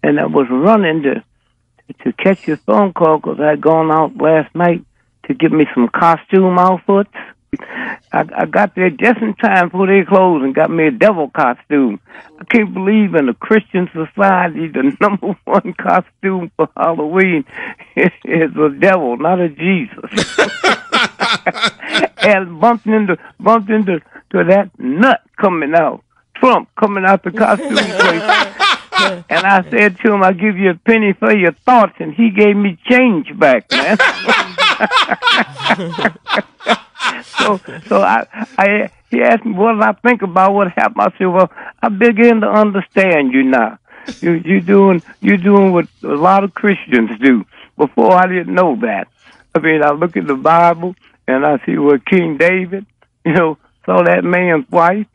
and I was running to catch your phone call because I had gone out last night to get me some costume outfits. I got there just in time for their clothes and got me a devil costume. I can't believe in a Christian society the number one costume for Halloween is a devil, not a Jesus. And bumped into that nut coming out, Trump coming out the costume place. And I said to him, "I'll give you a penny for your thoughts," and he gave me change back, man. He asked me what did I think about what happened. I said, "Well, I begin to understand you now. You're doing what a lot of Christians do. Before I didn't know that. I mean, I look at the Bible and I see where King David, saw that man's wife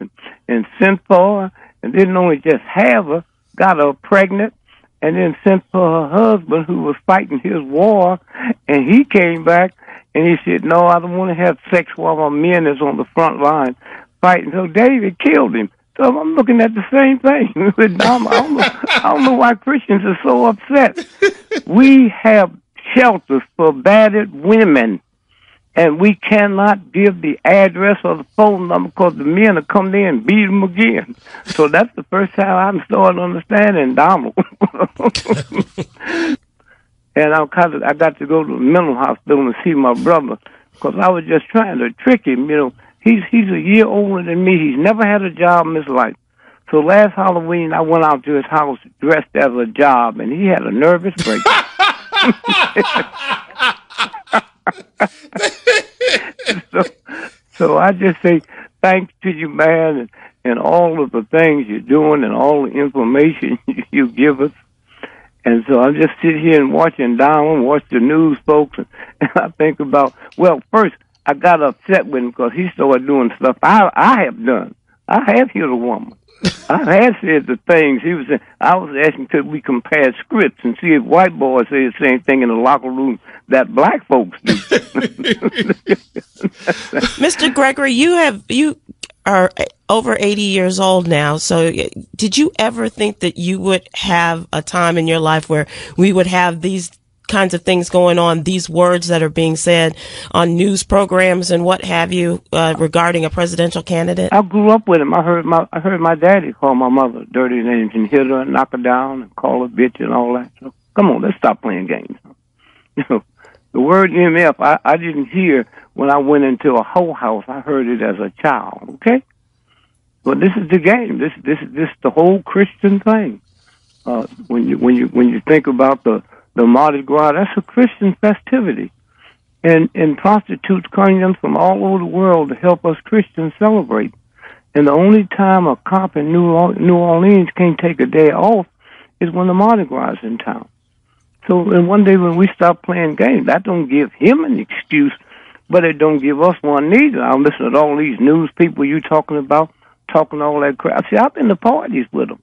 and sent for her, and didn't only just have her, got her pregnant, and then sent for her husband who was fighting his war, and he came back and he said, 'No, I don't want to have sex while my men is on the front line fighting.' So David killed him. So I'm looking at the same thing. I don't know why Christians are so upset. We have shelters for battered women, and we cannot give the address or the phone number because the men will come there and beat them again. So that's the first time I'm starting understanding Donald. And I got to go to the mental hospital and see my brother because I was just trying to trick him. He's a year older than me. He's never had a job in his life. So last Halloween, I went out to his house dressed as a job, and he had a nervous breakdown. So I just say thanks to you, man, and all of the things you're doing and all the information you give us. And so I just sit here and watch the news, folks, and I think about, well, first, I got upset with him because he started doing stuff I have done. I have hit a woman. I have said the things he was saying. I was asking could we compare scripts and see if white boys say the same thing in the locker room that black folks do. Mr. Gregory, you are over 80 years old now. So did you ever think that you would have a time in your life where we would have these kinds of things going on, these words that are being said on news programs and what have you regarding a presidential candidate? I grew up with him. I heard my daddy call my mother dirty names and hit her and knock her down and call her bitch and all that. So come on, let's stop playing games. The word MF I didn't hear when I went into a whole house. I heard it as a child. Okay, but this is the game. This is the whole Christian thing. When you think about the Mardi Gras, that's a Christian festivity. And prostitutes come in from all over the world to help us Christians celebrate. And the only time a cop in New Orleans can't take a day off is when the Mardi Gras is in town. So, and one day when we stop playing games, that don't give him an excuse, but it don't give us one neither. I'm listening to all these news people you talking about, talking all that crap. See, I've been to parties with them.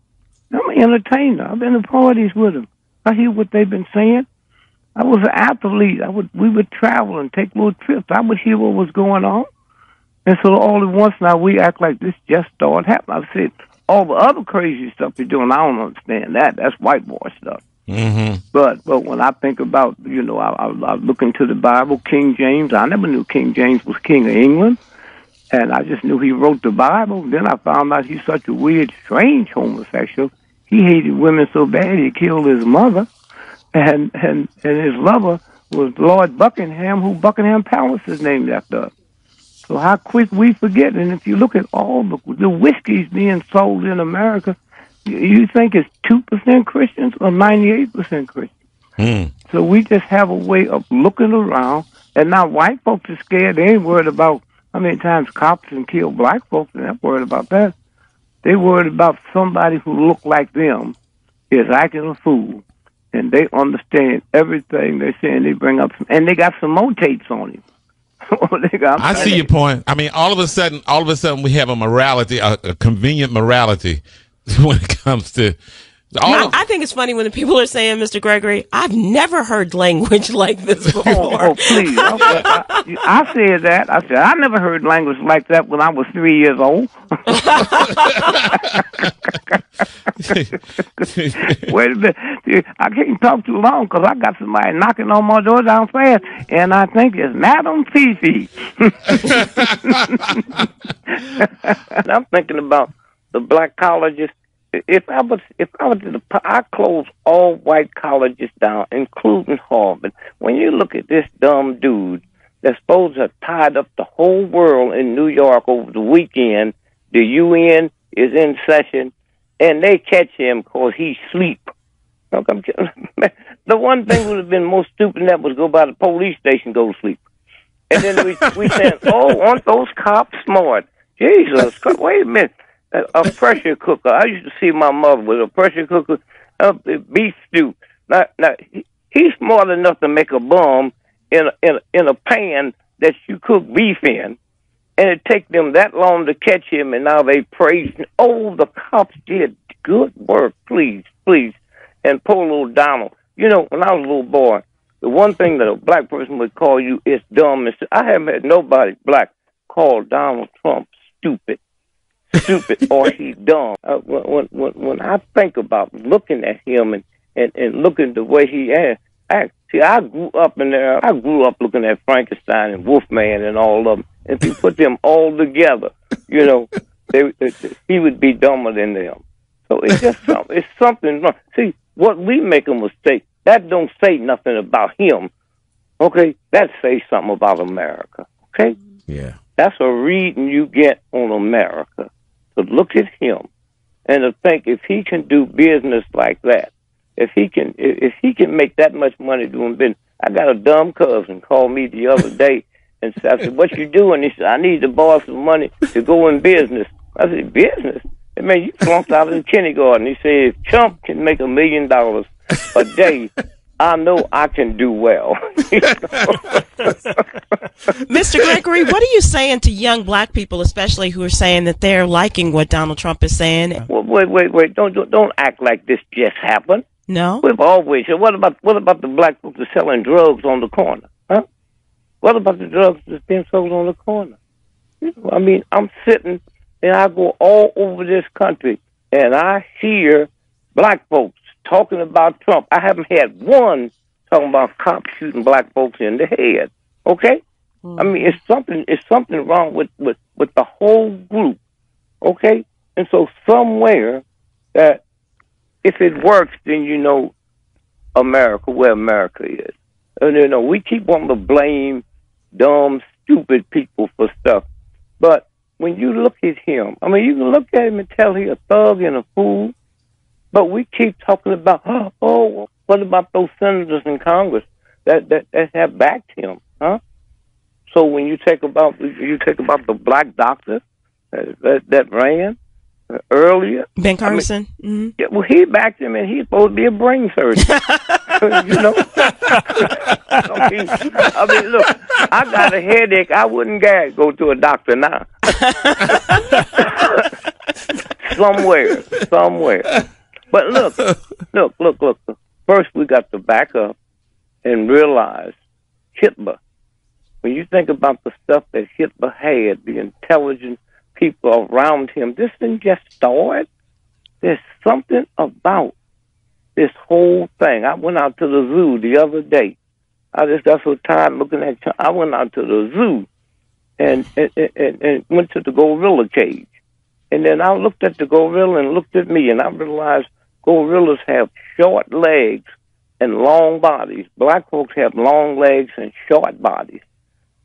I'm an entertainer. I've been to parties with them. I hear what they've been saying. I was an athlete. We would travel and take little trips. I would hear what was going on. And so all at once now we act like this just started happening. I said, all the other crazy stuff you're doing, I don't understand that. That's white boy stuff. Mm-hmm. But when I think about, I look into the Bible, King James, I never knew King James was king of England. And I just knew he wrote the Bible. Then I found out he's such a weird, strange homosexual. He hated women so bad he killed his mother, and his lover was Lord Buckingham, who Buckingham Palace is named after. So how quick we forget. And if you look at all the whiskeys being sold in America, you think it's 2% Christians or 98% Christians. So we just have a way of looking around, and now white folks are scared. They ain't worried about how many times cops can kill black folks. They're not worried about that. They worried about somebody who looked like them is acting a fool, and they understand everything they're saying. They bring up and they got some more tapes on him. I see your point. I mean, all of a sudden, we have a morality, a convenient morality when it comes to. I think it's funny when the people are saying, Mr. Gregory, I've never heard language like this before. Oh, please. I said that. I said, I never heard language like that when I was 3 years old. Wait a minute. I can't talk too long because I got somebody knocking on my door downstairs, and I think it's Madam Fifi. And I'm thinking about the black colleges. If I was I close all white colleges down, including Harvard. When you look at this dumb dude that's supposed to have tied up the whole world in New York over the weekend, the UN is in session, and they catch him because he sleep. The one thing would have been more stupid than that was go by the police station, go to sleep. And then we said, oh, aren't those cops smart? Jesus, wait a minute. A pressure cooker. I used to see my mother with a pressure cooker, beef stew. Now he's smart enough to make a bomb in a pan that you cook beef in, and it take them that long to catch him, and now they praise. Oh, the cops did good work. Please. And poor little Donald. You know, when I was a little boy, the one thing that a black person would call you is dumb. I haven't had nobody black call Donald Trump stupid, or he's dumb. When I think about looking at him and looking the way he acts, see, I grew up looking at Frankenstein and Wolfman and all of them. If you put them all together, you know, he would be dumber than them. So it's just something wrong. See, what we make a mistake, that don't say nothing about him. Okay, that says something about America. Okay, yeah, that's a reading you get on America. To look at him and to think if he can do business like that, if he can make that much money doing business. I got a dumb cousin call me the other day and said, I said, what you doing? He said, I need to borrow some money to go in business. I said, business? I mean, you flunked out of the kindergarten. He said, if Trump can make $1 million a day, I know I can do well. Mr. Gregory, what are you saying to young black people, especially who are saying that they're liking what Donald Trump is saying? Well, wait. Don't act like this just happened. No. We've always said, what about the black folks that are selling drugs on the corner? Huh? What about the drugs that's being sold on the corner? I mean, I'm sitting and I go all over this country and I hear black folks talking about Trump. I haven't had one talking about cops shooting black folks in the head. Okay? I mean, it's something wrong with the whole group. Okay? And so somewhere that if it works, then you know America, where America is. And you know, we keep wanting to blame dumb, stupid people for stuff. But when you look at him, I mean, you can look at him and tell he's a thug and a fool. But we keep talking about, oh, what about those senators in Congress that have backed him, huh? So when you take about the black doctor that ran earlier, Ben Carson, yeah, well, he backed him, and he's supposed to be a brain surgeon. You know, I mean, look, I got a headache. I wouldn't go to a doctor now. Somewhere. But look. First, we got to back up and realize Hitler. When you think about the stuff that Hitler had, the intelligent people around him, this didn't just start. There's something about this whole thing. I went out to the zoo the other day. I just got so tired looking at you. I went out to the zoo and went to the gorilla cage. And then I looked at the gorilla and looked at me, and I realized gorillas have short legs and long bodies. Black folks have long legs and short bodies.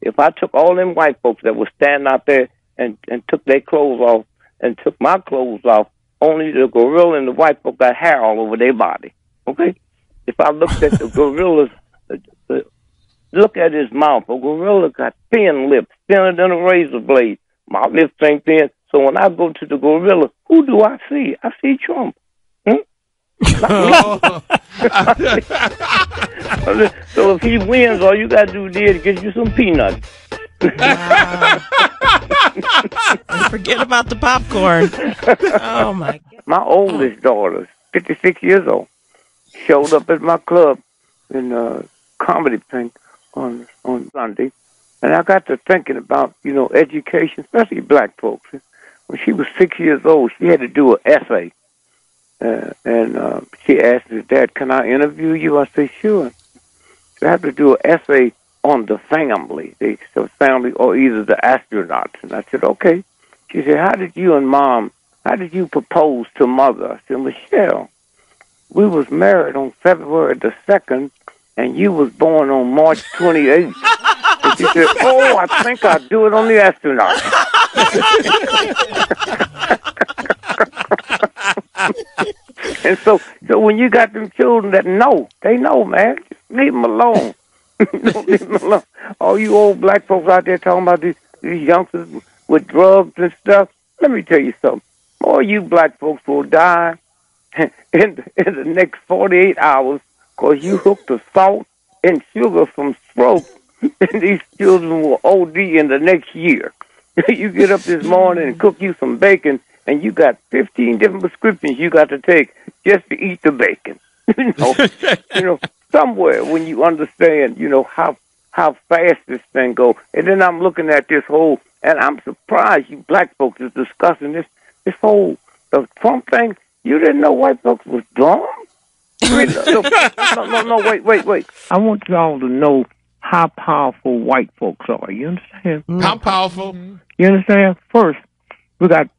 If I took all them white folks that were standing out there and took their clothes off and took my clothes off, only the gorilla and the white folk got hair all over their body. Okay? If I looked at the gorillas, look at his mouth. A gorilla got thin lips, thinner than a razor blade. My lips ain't thin. So when I go to the gorilla, who do I see? I see Trump. So if he wins, all you got to do is get you some peanuts. Wow. Forget about the popcorn. Oh, my God. My oldest daughter, 56 years old, showed up at my club in a comedy thing on Sunday. And I got to thinking about, you know, education, especially black folks. When she was 6 years old, she had to do an essay. and she asked his dad, "Can I interview you?" I said, "Sure." They have to do an essay on the family, the family, or either the astronauts. And I said, "Okay." She said, how did you propose to Mother? I said, "Michelle, we was married on February the 2nd, and you was born on March 28th. And she said, "Oh, I think I'll do it on the astronaut." And so when you got them children that know, they know, man. Just leave them alone. Don't leave them alone. All you old black folks out there talking about these youngsters with drugs and stuff. Let me tell you something. More you black folks will die in the next 48 hours because you hooked the salt and sugar from stroke, and these children will OD in the next year. You get up this morning and cook you some bacon, and you got 15 different prescriptions you got to take just to eat the bacon. Somewhere when you understand, how fast this thing goes. And then I'm looking at this whole, and I'm surprised you black folks is discussing this whole the Trump thing. You didn't know white folks was dumb? No, wait. I want y'all to know how powerful white folks are. You understand? How powerful? You understand? First, we got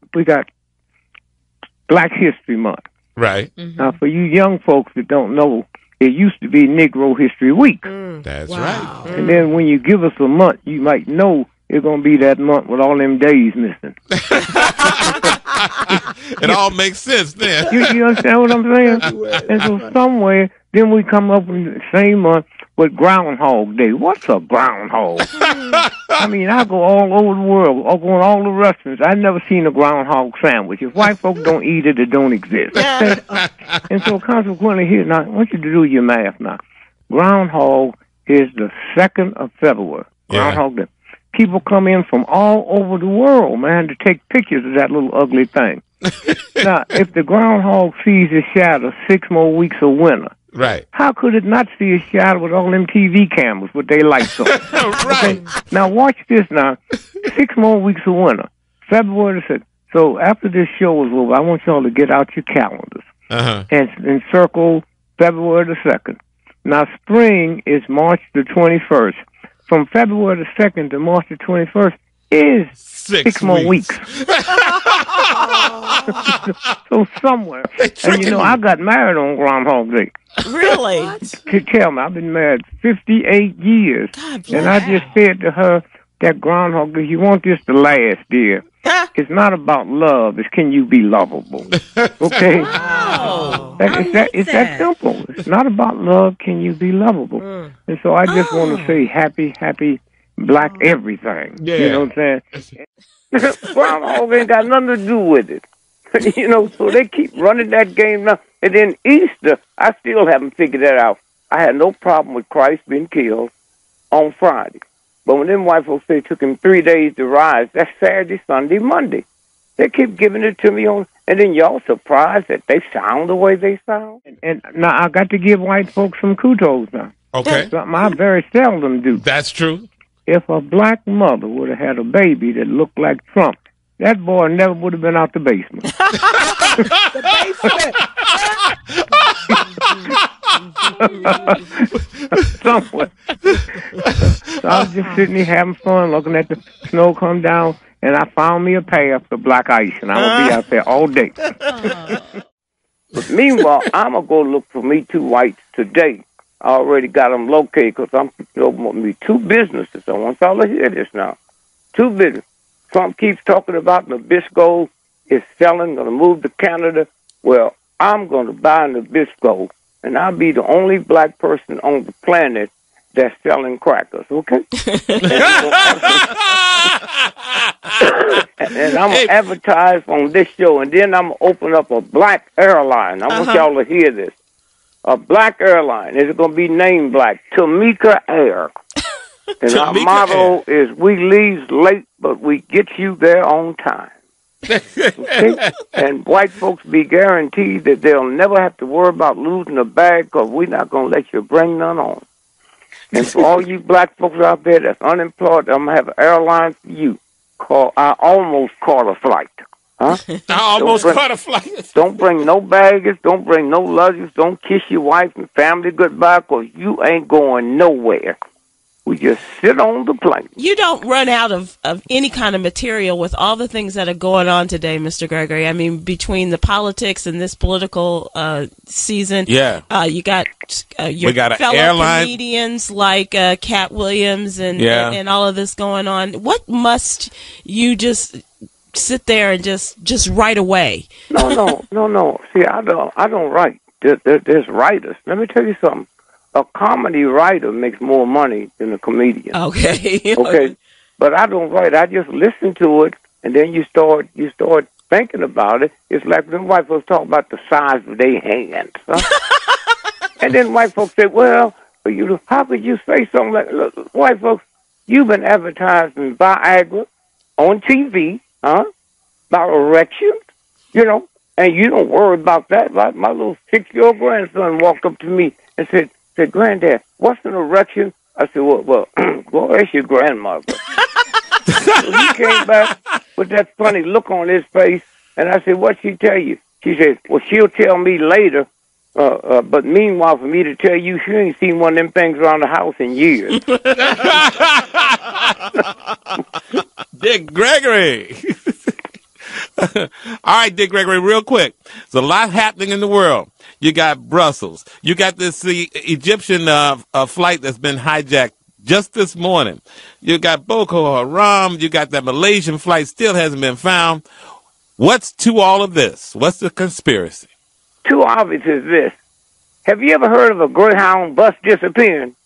Black History Month. Right. Mm-hmm. Now, for you young folks that don't know, it used to be Negro History Week. That's right. And then when you give us a month, you might know it's going to be that month with all them days missing. It all makes sense then. You understand what I'm saying? And so somewhere, then we come up in the same month with Groundhog Day. What's a groundhog? I mean, I go all over the world, I go in all the restaurants. I've never seen a groundhog sandwich. If white folks don't eat it, it don't exist. And so consequently here, now, I want you to do your math now. Groundhog is the 2nd of February. Groundhog Day. People come in from all over the world, man, to take pictures of that little ugly thing. Now, if the groundhog sees its shadow 6 more weeks of winter, right? How could it not see its shadow with all them TV cameras with their lights on? Right. Okay? Now, watch this now. 6 more weeks of winter, February the 6th. So after this show is over, I want y'all to get out your calendars and circle February the 2nd. Now, spring is March the 21st. From February the 2nd to March the 21st is 6 more weeks. So somewhere. And I got married on Groundhog Day. Really? Tell me, I've been married 58 years. And I just said to her, that Groundhog Day, you want this to last, dear. It's not about love. It's can you be lovable? Okay? Wow. It's that simple. It's not about love. Can you be lovable? And so I just want to say happy black everything. Yeah. You know what I'm saying? Groundhog ain't got nothing to do with it. So they keep running that game now. And then Easter, I still haven't figured that out. I had no problem with Christ being killed on Friday. But when them white folks say it took him 3 days to rise, that's Saturday, Sunday, Monday. They keep giving it to me on, and then y'all surprised that they sound the way they sound. And now I got to give white folks some kudos now. Okay. Something I very seldom do. That's true. If a black mother would have had a baby that looked like Trump, that boy never would have been out the basement. The basement. Somewhere. So I was just sitting here having fun, looking at the snow come down, and I found me a path for black ice, and I'm going to be out there all day. But meanwhile, I'm going to go look for me 2 whites today. I already got them located because I'm opening me 2 businesses. I want y'all to hear this now. 2 businesses. Trump keeps talking about Nabisco is selling, going to move to Canada. Well, I'm going to buy Nabisco, and I'll be the only black person on the planet that's selling crackers, okay? And I'm going to advertise on this show, and then I'm going to open up a black airline. I want y'all to hear this. A black airline. Is it going to be named black? Tamika Air. And our motto is, we leave late, but we get you there on time. Okay? And white folks be guaranteed that they'll never have to worry about losing a bag because we're not going to let you bring none on. And for all you black folks out there that's unemployed, I'm going to have an airline for you. I almost caught a flight. Huh? I almost caught a flight. Don't bring no baggage. Don't bring no luggage. Don't kiss your wife and family goodbye, because you ain't going nowhere. We just sit on the plane. You don't run out of any kind of material with all the things that are going on today, Mr. Gregory. I mean, between the politics and this political season, you got your fellow comedians like Cat Williams and all of this going on. What must you just sit there and just write away? No. See, I don't write. There's writers. Let me tell you something. A comedy writer makes more money than a comedian. Okay. But I don't write. I just listen to it, and then you start thinking about it. It's like them white folks talk about the size of their hands. Huh? And then white folks say, well, how could you say something like, look, white folks, you've been advertising Viagra on TV, huh? About erections, and you don't worry about that. Like my little 6-year-old grandson walked up to me and said, Granddad, what's an erection? I said, well, ask your grandmother. So he came back with that funny look on his face, and I said, what'd she tell you? She said, well, she'll tell me later, but meanwhile, for me to tell you, she ain't seen one of them things around the house in years. Dick Gregory. All right, Dick Gregory, real quick. There's a lot happening in the world. You got Brussels. You got this Egyptian flight that's been hijacked just this morning. You got Boko Haram. You got that Malaysian flight still hasn't been found. What's to all of this? What's the conspiracy? Too obvious is this. Have you ever heard of a Greyhound bus disappearing?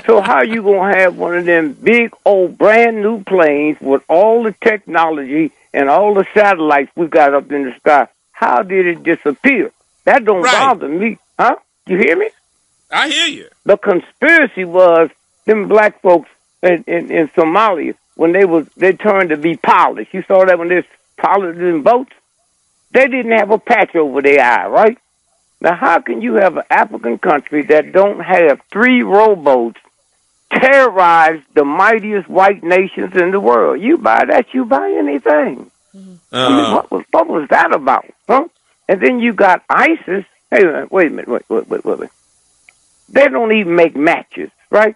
So how you going to have one of them big old brand new planes with all the technology and all the satellites we got up in the sky? How did it disappear? That don't bother me. Huh? You hear me? I hear you. The conspiracy was them black folks in Somalia, when they turned to be pilots. You saw that when they're pilots in boats? They didn't have a patch over their eye, right? Now, how can you have an African country that don't have 3 rowboats terrorize the mightiest white nations in the world? You buy that, you buy anything. I mean, what was that about? Huh? And then you got ISIS. Hey, wait a minute. They don't even make matches, right?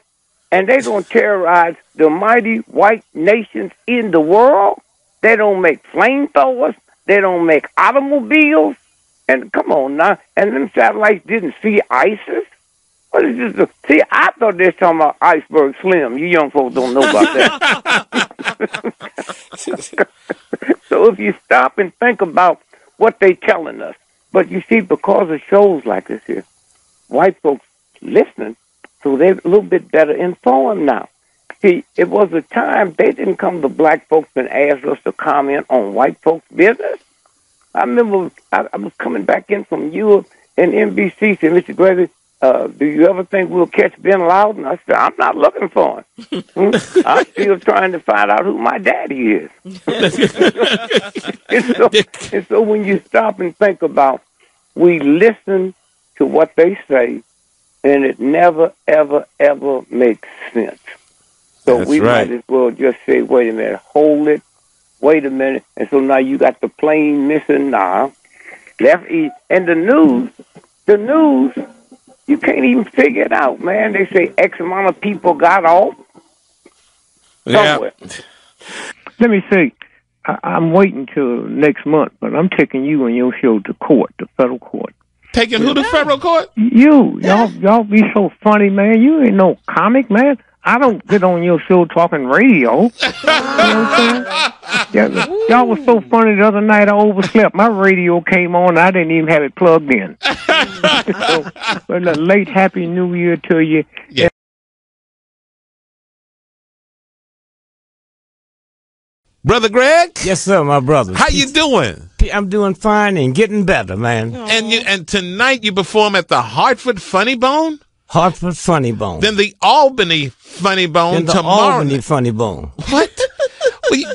And they don't terrorize the mighty white nations in the world. They don't make flamethrowers. They don't make automobiles. And come on now. And them satellites didn't see ISIS. What is this? See, I thought they were talking about Iceberg Slim. You young folks don't know about that. So if you stop and think about what they telling us, but you see, because of shows like this here, white folks listening, so they're a little bit better informed now. See, it was a time they didn't come to black folks and ask us to comment on white folks' business. I remember I was coming back in from Europe, and NBC said, Mr. Gregory, do you ever think we'll catch Ben Laden? I said, I'm not looking for him. I'm still trying to find out who my daddy is. and so when you stop and think about, we listen to what they say, and it never, ever, ever makes sense. So That's we right. might as well just say, wait a minute, hold it, wait a minute. And so now you got the plane missing now. And the news, you can't even figure it out, man. They say X amount of people got off somewhere. Yeah. Let me see. I'm waiting till next month, but I'm taking you and your show to court, the federal court. Taking who to federal court? Y'all be so funny, man. You ain't no comic, man. I don't get on your show talking radio. You know what I'm saying? Y'all was so funny the other night. I overslept. My radio came on. I didn't even have it plugged in. So, but a late Happy New Year to you. Yeah. Brother Greg? Yes, sir, my brother. How you doing? I'm doing fine and getting better, man. And tonight you perform at the Hartford Funny Bone? Hartford Funny Bone. Then the Albany Funny Bone then the tomorrow. Albany Funny Bone. What? Well,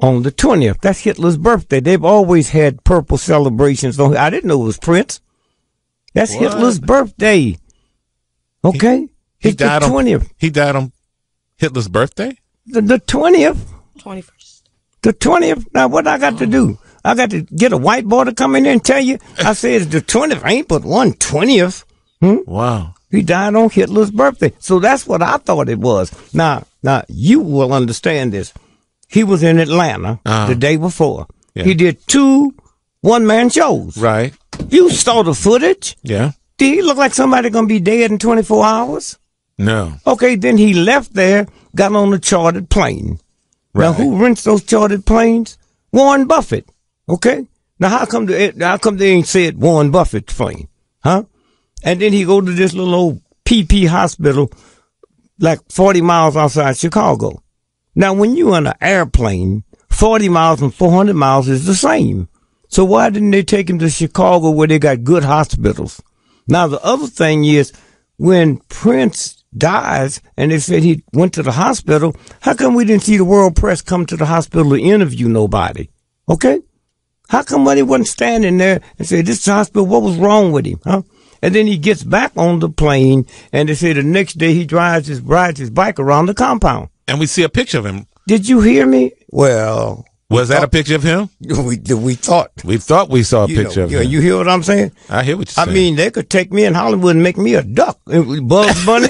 on the 20th. That's Hitler's birthday. They've always had purple celebrations. I didn't know it was Prince. That's What? Hitler's birthday. Okay? He It's the died 20th. He died on Hitler's birthday? The 20th. 21st. The 20th. Now, what I got to do? I got to get a white boy to come in there and tell you. I said it's the 20th. Ain't but 1/20th. Wow. He died on Hitler's birthday. So that's what I thought it was. Now, you will understand this. He was in Atlanta the day before. Yeah. He did 2 one-man shows. Right. You saw the footage. Yeah. Did he look like somebody going to be dead in 24 hours? No. Okay, then he left there, got on a chartered plane. Now, Right. who rents those chartered planes? Warren Buffett. Okay? Now, how come they ain't said Warren Buffett's plane? Huh? And then he go to this little old PP hospital like 40 miles outside Chicago. Now, when you on an airplane, 40 miles and 400 miles is the same. So why didn't they take him to Chicago where they got good hospitals? Now, the other thing is when Prince dies and they said he went to the hospital, how come we didn't see the world press come to the hospital to interview nobody? Okay? How come they wasn't standing there and say, this is the hospital, what was wrong with him? Huh? And then he gets back on the plane and they say the next day he rides his bike around the compound. And we see a picture of him. Did you hear me? Well, Was that a picture of him? we thought. We thought we saw a picture of him. You hear what I'm saying? I hear what you're saying. I mean, they could take me in Hollywood and make me a duck. Bugs Bunny,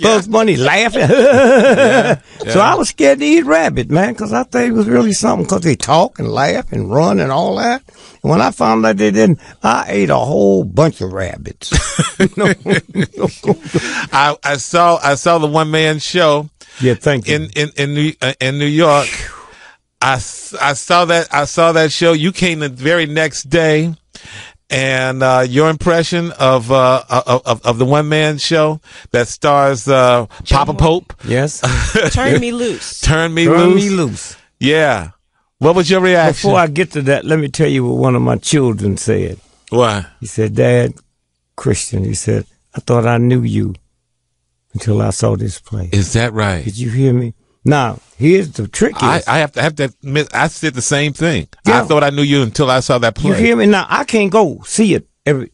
Bugs Bunny laughing. So I was scared to eat rabbit, man, because I thought it was really something because they talk and laugh and run and all that. And when I found out they didn't, I ate a whole bunch of rabbits. I saw the one man show. Yeah, thank you. In New York. I saw that show. You came the very next day, and your impression of the one man show that stars Papa Pope. Yes. Turn me loose. Turn me Turn loose. me loose. Yeah. What was your reaction? Before I get to that, let me tell you what one of my children said. What? He said, Dad, Christian, he said, I thought I knew you until I saw this play. Is that right? Did you hear me? Now, here's the trick. I have to admit, I said the same thing. Yeah. I thought I knew you until I saw that play. You hear me? Now, I can't go see it every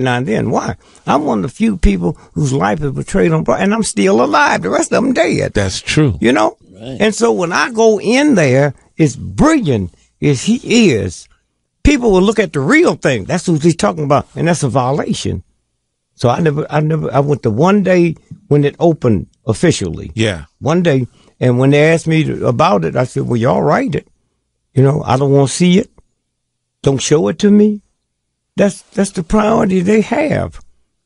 now and then. Why? I'm one of the few people whose life is portrayed on Broadway, and I'm still alive. The rest of them dead. That's true. You know? Right. And so when I go in there, it's brilliant as he is. People will look at the real thing. That's what he's talking about, and that's a violation. So I went to one day when it opened officially. Yeah. One day. And when they asked me about it, I said, well, y'all write it. You know, I don't want to see it. Don't show it to me. That's the priority they have.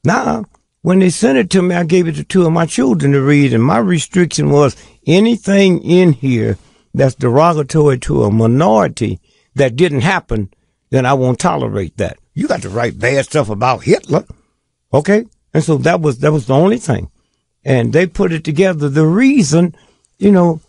Now, when they sent it to me, I gave it to 2 of my children to read, and my restriction was anything in here that's derogatory to a minority that didn't happen, then I won't tolerate that. You got to write bad stuff about Hitler. Okay? And so that was the only thing. And they put it together. The reason, you know,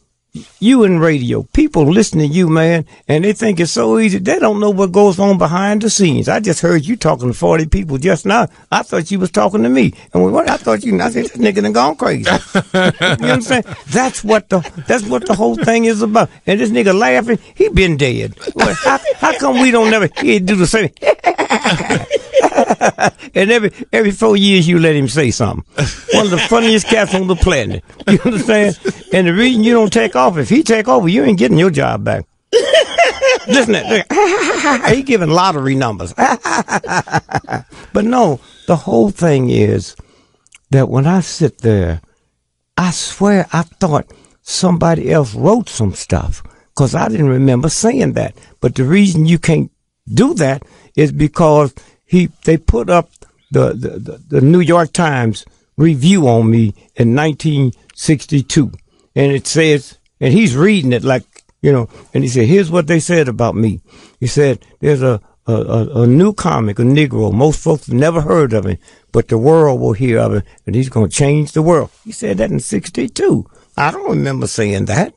you in radio, people listen to you, man, and they think it's so easy. They don't know what goes on behind the scenes. I just heard you talking to 40 people just now. I thought you was talking to me. And I said, this nigga done gone crazy. You understand? That's what the whole thing is about. And this nigga laughing, he been dead. Well, how come we don't never hear do the same? And every 4 years you let him say something. One of the funniest cats on the planet. You understand? And the reason you don't take off, if he take over, you ain't getting your job back. Listen to that. He giving lottery numbers. But no, the whole thing is that when I sit there, I swear I thought somebody else wrote some stuff because I didn't remember saying that. But the reason you can't do that is because they put up the New York Times review on me in 1962. And it says, and he's reading it like, you know, and he said, here's what they said about me. He said, there's a new comic, a Negro. Most folks have never heard of him, but the world will hear of him, and he's going to change the world. He said that in 62. I don't remember saying that.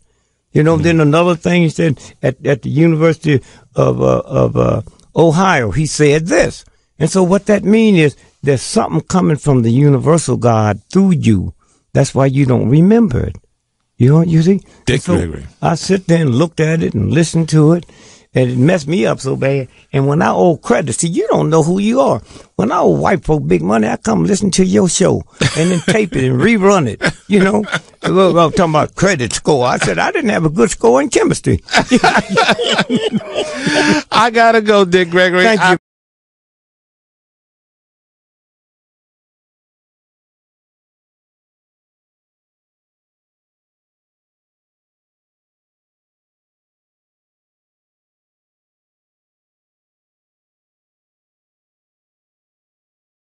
You know, then another thing he said at the University of Ohio, he said this. And so what that means is there's something coming from the universal God through you. That's why you don't remember it. You see? Dick So Gregory. I sit there and looked at it and listened to it, and it messed me up so bad. And when I owe credit, see, you don't know who you are. When I owe white folk big money, I come listen to your show and then tape it and rerun it. You know, I'm talking about credit score. I said I didn't have a good score in chemistry. I gotta go, Dick Gregory. Thank you.